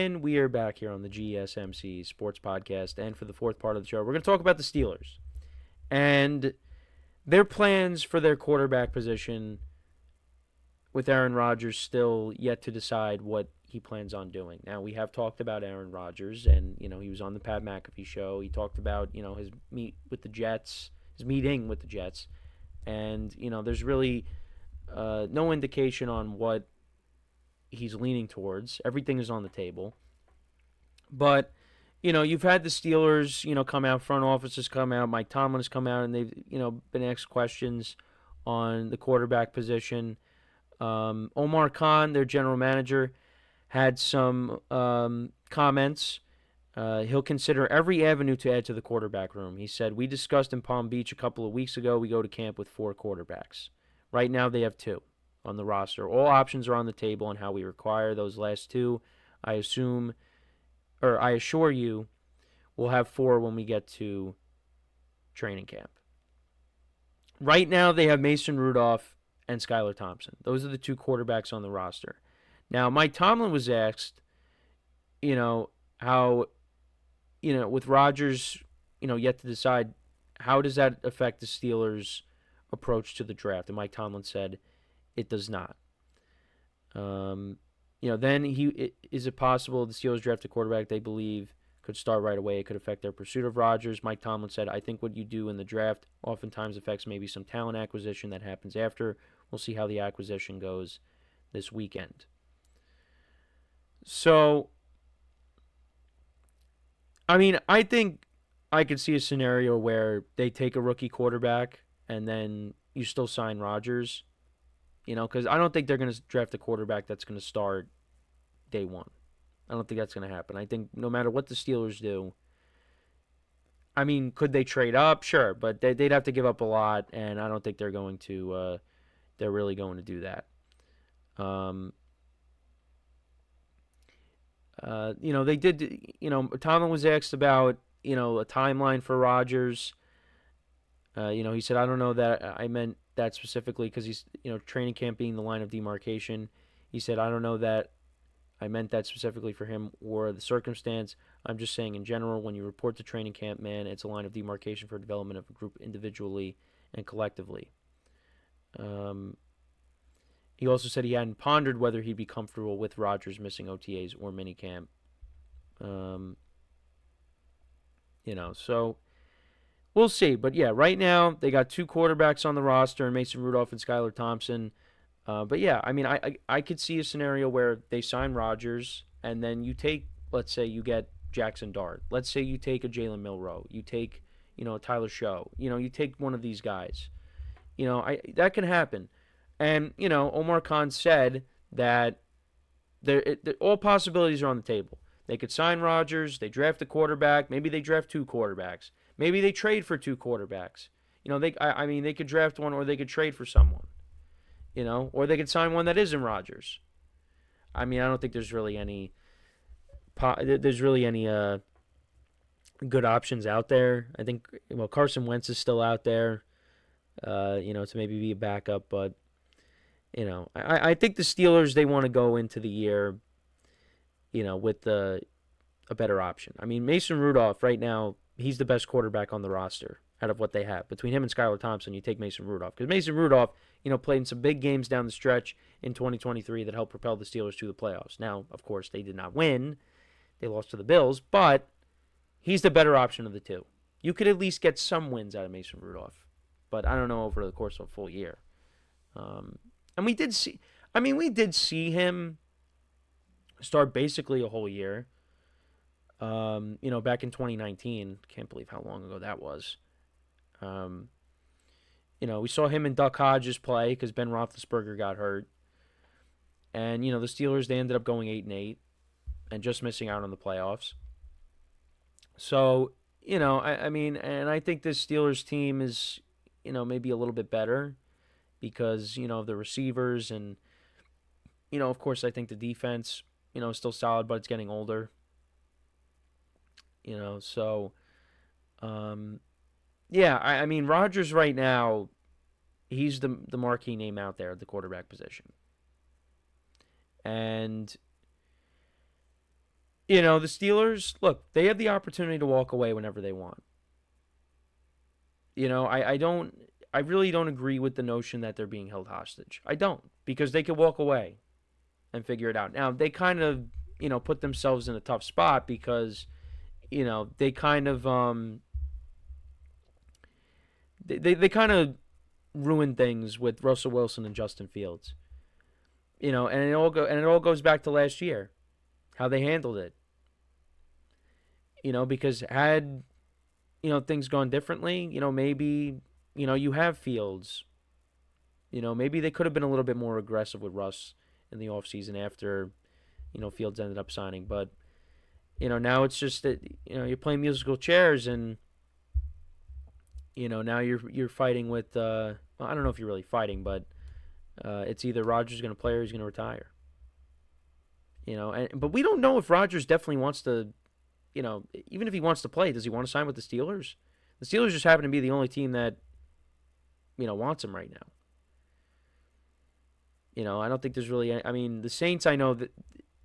And we are back here on the GSMC Sports Podcast. And for the fourth part of the show, we're going to talk about the Steelers and their plans for their quarterback position, with Aaron Rodgers still yet to decide what he plans on doing. Now, we have talked about Aaron Rodgers, and, he was on the Pat McAfee show. He talked about, his meeting with the Jets, and, there's really no indication on what he's leaning towards. Everything is on the table. But, you've had the Steelers, come out, front offices come out, Mike Tomlin has come out, and they've, been asked questions on the quarterback position. Omar Khan, their general manager, had some comments. He'll consider every avenue to add to the quarterback room. He said, "We discussed in Palm Beach a couple of weeks ago, we go to camp with 4 quarterbacks. Right now they have 2 on the roster. All options are on the table and how we require those last 2. I assure you, we'll have 4 when we get to training camp." Right now they have Mason Rudolph and Skylar Thompson. Those are the 2 quarterbacks on the roster. Now, Mike Tomlin was asked, how, with Rodgers, yet to decide, how does that affect the Steelers' approach to the draft? And Mike Tomlin said, it does not. Then is it possible the Steelers draft a quarterback they believe could start right away? It could affect their pursuit of Rodgers. Mike Tomlin said, I think what you do in the draft oftentimes affects maybe some talent acquisition that happens after. We'll see how the acquisition goes this weekend. So, I think I could see a scenario where they take a rookie quarterback and then you still sign Rodgers, because I don't think they're going to draft a quarterback that's going to start day one. I don't think that's going to happen. I think no matter what the Steelers do, could they trade up? Sure, but they'd have to give up a lot, and I don't think they're going to. They're really going to do that. They did. Tomlin was asked about a timeline for Rodgers. He said, I don't know that I meant that specifically because he's training camp being the line of demarcation. He said, I don't know that I meant that specifically for him or the circumstance. I'm just saying in general, when you report to training camp, man, it's a line of demarcation for development of a group individually and collectively. He also said he hadn't pondered whether he'd be comfortable with Rodgers missing OTAs or minicamp. So we'll see. But yeah, right now they got 2 quarterbacks on the roster, Mason Rudolph and Skylar Thompson. But yeah, I could see a scenario where they sign Rodgers and then you take, let's say you get Jackson Dart. Let's say you take a Jalen Milroe. You take, Tyler Show. You take one of these guys. That can happen. And, Omar Khan said that all possibilities are on the table. They could sign Rodgers, they draft a quarterback, maybe they draft 2 quarterbacks. Maybe they trade for 2 quarterbacks. They could draft one or they could trade for someone. Or they could sign one that isn't Rodgers. I don't think there's really any good options out there. I think Carson Wentz is still out there, to maybe be a backup, but I think the Steelers, they want to go into the year, with a better option. Mason Rudolph right now, he's the best quarterback on the roster out of what they have. Between him and Skylar Thompson, you take Mason Rudolph. Because Mason Rudolph, played in some big games down the stretch in 2023 that helped propel the Steelers to the playoffs. Now, of course, they did not win. They lost to the Bills, but he's the better option of the 2. You could at least get some wins out of Mason Rudolph, but I don't know over the course of a full year. And we did see him start basically a whole year. Back in 2019. Can't believe how long ago that was. We saw him and Duck Hodges play because Ben Roethlisberger got hurt. And, the Steelers, they ended up going 8-8 and just missing out on the playoffs. So, and I think this Steelers team is, maybe a little bit better because, of the receivers and, of course, I think the defense, is still solid, but it's getting older. So, yeah, Rodgers right now, he's the marquee name out there at the quarterback position. And The Steelers, look, they have the opportunity to walk away whenever they want. I really don't agree with the notion that they're being held hostage. I don't, because they could walk away and figure it out. Now, they kind of, put themselves in a tough spot because, they kind of, they kind of ruined things with Russell Wilson and Justin Fields. And it all goes back to last year, how they handled it. Because had things gone differently, maybe you have Fields. Maybe they could have been a little bit more aggressive with Russ in the offseason after Fields ended up signing. But now it's just that you're playing musical chairs, and now you're fighting with. Well, I don't know if you're really fighting, but it's either Rodgers is going to play or he's going to retire. But we don't know if Rodgers definitely wants to. Even if he wants to play, does he want to sign with the Steelers? The Steelers just happen to be the only team that wants him right now. I don't think there's really. I mean, the Saints, I know that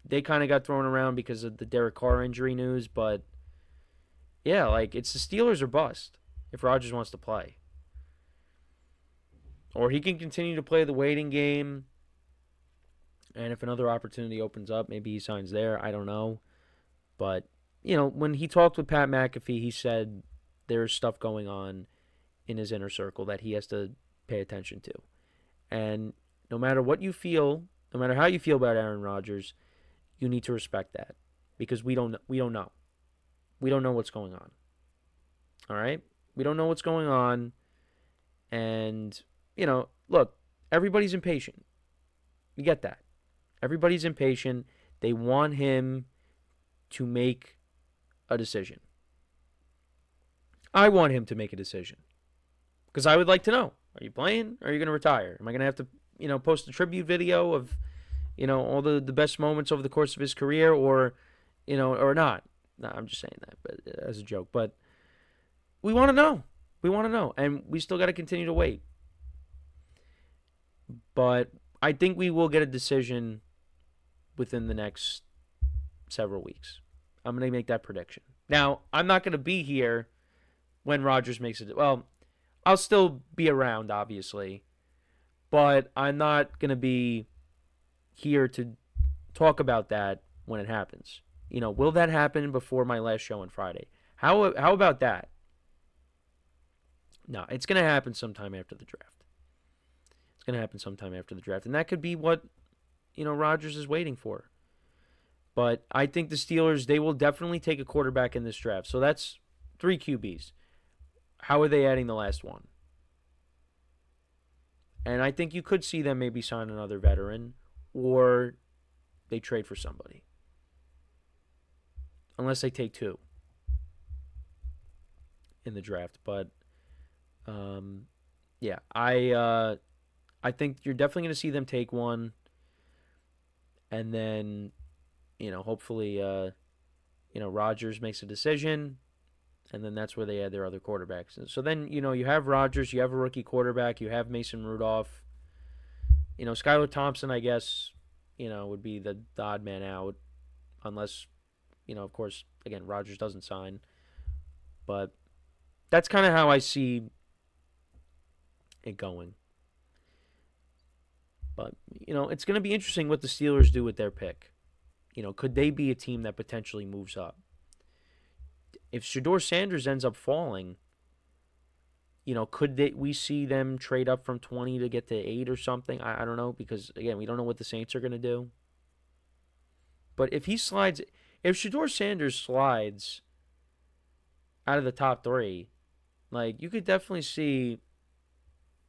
they kind of got thrown around because of the Derek Carr injury news, but yeah, like it's the Steelers or bust if Rodgers wants to play. Or he can continue to play the waiting game, and if another opportunity opens up, maybe he signs there. I don't know. But, when he talked with Pat McAfee, he said there's stuff going on in his inner circle that he has to pay attention to. And no matter what you feel, no matter how you feel about Aaron Rodgers, you need to respect that because we don't know. We don't know what's going on. All right? We don't know what's going on. And, look, everybody's impatient. You get that. Everybody's impatient. They want him to make a decision. I want him to make a decision because I would like to know: are you playing? Or are you going to retire? Am I going to have to, post a tribute video of, all the best moments over the course of his career, or, or not? No, I'm just saying that, but as a joke. But we want to know. We want to know, and we still got to continue to wait. But I think we will get a decision within the next several weeks. I'm going to make that prediction. Now, I'm not going to be here when Rodgers makes it. Well, I'll still be around, obviously, but I'm not going to be here to talk about that when it happens. Will that happen before my last show on Friday? How about that? No, it's going to happen sometime after the draft. It's going to happen sometime after the draft, and that could be what Rodgers is waiting for. But I think the Steelers, they will definitely take a quarterback in this draft. So that's 3 QBs. How are they adding the last one? And I think you could see them maybe sign another veteran, or they trade for somebody. Unless they take 2 in the draft. But, yeah, I think you're definitely going to see them take one. And then, hopefully, Rodgers makes a decision. And then that's where they add their other quarterbacks. So then, you have Rodgers, you have a rookie quarterback, you have Mason Rudolph. Skylar Thompson, I guess, would be the odd man out. Unless, of course, again, Rodgers doesn't sign. But that's kind of how I see it going. But, it's going to be interesting what the Steelers do with their pick. Could they be a team that potentially moves up? If Shedeur Sanders ends up falling, could we see them trade up from 20 to get to 8 or something? I don't know, because, again, we don't know what the Saints are going to do. But if Shedeur Sanders slides out of the top 3, you could definitely see,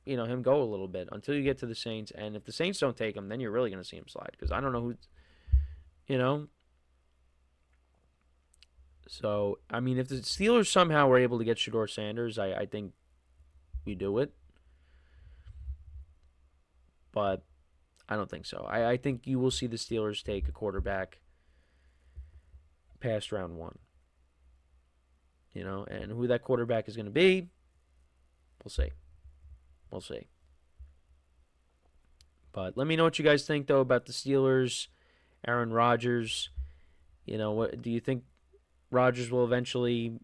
him go a little bit until you get to the Saints. And if the Saints don't take him, then you're really going to see him slide, because I don't know who, So, I mean, if the Steelers somehow were able to get Shedeur Sanders, I think we do it. But I don't think so. I think you will see the Steelers take a quarterback past round 1. And who that quarterback is going to be, we'll see. We'll see. But let me know what you guys think, though, about the Steelers, Aaron Rodgers, What do you think? Rodgers will eventually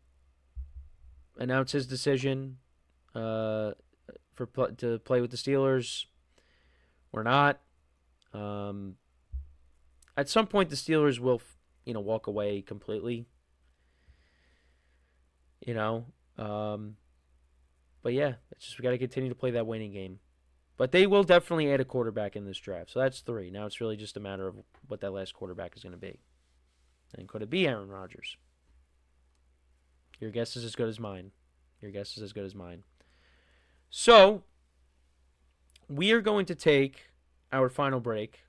announce his decision to play with the Steelers or not? Um, at some point, the Steelers will, walk away completely. You know, um, but yeah, it's just we got to continue to play that winning game. But they will definitely add a quarterback in this draft. So that's three. Now it's really just a matter of what that last quarterback is going to be. And could it be Aaron Rodgers? Your guess is as good as mine. Your guess is as good as mine. So we are going to take our final break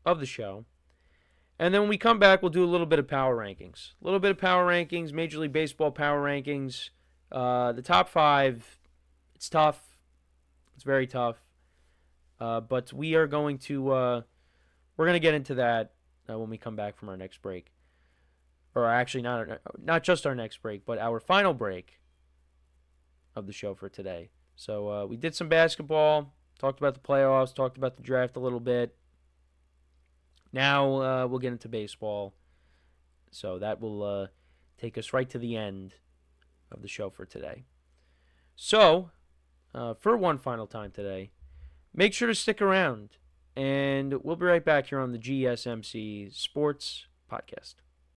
of the show. And then when we come back, we'll do a little bit of power rankings. A little bit of power rankings, Major League Baseball power rankings. The top five, it's tough. It's very tough. But we are going to we're going to get into that when we come back from our next break. Or actually not just our next break, but our final break of the show for today. So we did some basketball, talked about the playoffs, talked about the draft a little bit. Now we'll get into baseball. So that will take us right to the end of the show for today. So, for one final time today, make sure to stick around. And we'll be right back here on the GSMC Sports Podcast.